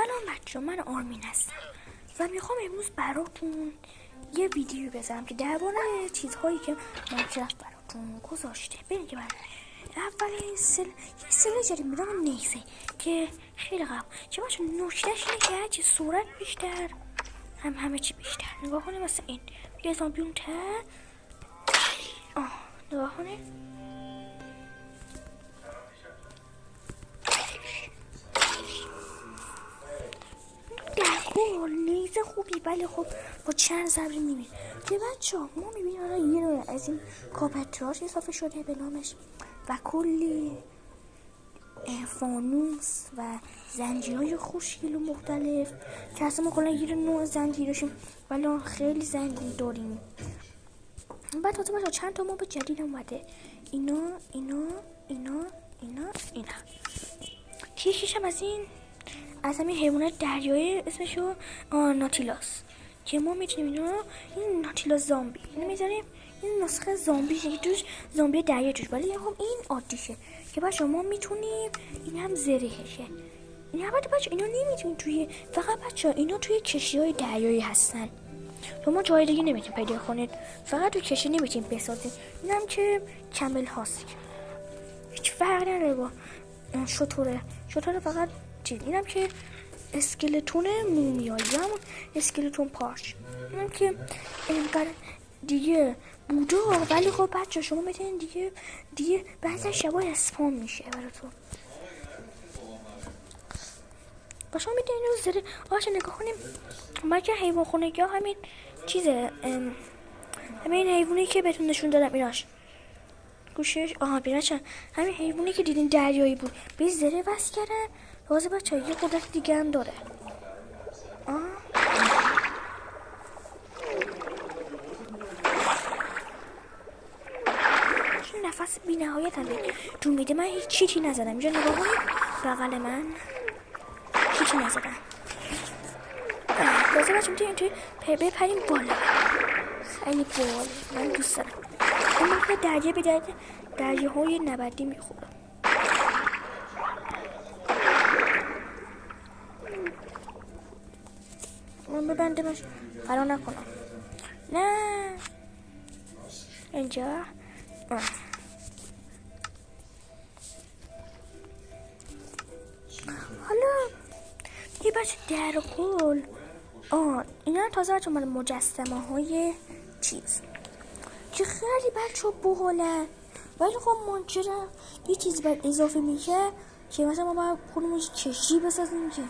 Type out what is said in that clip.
سلام بچه، من آرمین هستم و میخوام امروز براتون یه ویدیو بذارم که درباره چیزهایی که مایکرافت براتون گذاشته. بریم که اولین یه سری جدید میدم نیزه که خیلی قبل چه بچه نکتهش اینه که هرچی سرعت بیشتر همه چی بیشتر. نگاه کنه واسه این یه زامبی اون ته نگاه کنه نیزه خوبی، ولی خب با چند ضربه میبین که بچه ها ما میبینیم الان یه دونه از این کاپتراش اضافه شده به نامش و کلی فانوس و زنجیرهای خوشگل و مختلف که اصلا ما کلا یه نوع زنجیر داشتیم ولی خیلی زنجیر داریم. بعد تازه بچه ها چند تا موب جدید اومده، اینا یکیش هم از همین حیوانات دریایی اسمشو ناتیلاس که ما میتونیم این ناتیلاس زامبی اینو میذاریم، این نسخه زامبی که توش زامبی دریایی توش، ولی هم این عادیشه که بچه ما میتونیم این هم زرهشه. این البته بچه اینا نمیتونیم توی فقط بچه اینا توی کشتی‌های دریایی هستن، تو ما جای دیگه نمیتونیم پیدا کنید، فقط توی کشتی نمیتونیم بسازیم. اینم که کمل هاست، هیچ فرقی نداره با شطوره فقط چیز. اینم که اسکلتون مومیایی، همون اسکلتون پارچ، اینم که اینقدر دیگه بوده، ولی خب بچه شما میتونین دیگه بعضی شبا اسپام میشه براتون. با شما میتونین اینو زده آشه نگاه کنیم. بچه حیوان خونگی ها همین چیزه، همین حیوانی که بهتون نشون دادم ایناش گوشش بیناشن، همین حیوانی که دیدین دریایی بود به زره وصل کردن. تازه بچه یه قدرت دیگه هم داره. نفس بی نهایت هم تو میده. من هیچ چیزی نزدم اینجا، نگاه کنید بغل من هیچی نزدم. تازه بچه میتونیم توی بپریم بالا، خیلی بالا، من دوست دارم. این موقع درجه به درجه های نبردی میخورم. من ببندمش فرار نکنم. نه اینجا حالا یه بچه در کل اینا تازه بچه مال مجسمه های چیز که خیلی بچه باحالن، ولی خب منجره یه چیز باید اضافه میشه که مثلا ما باید خودمون کشتی بسازیم که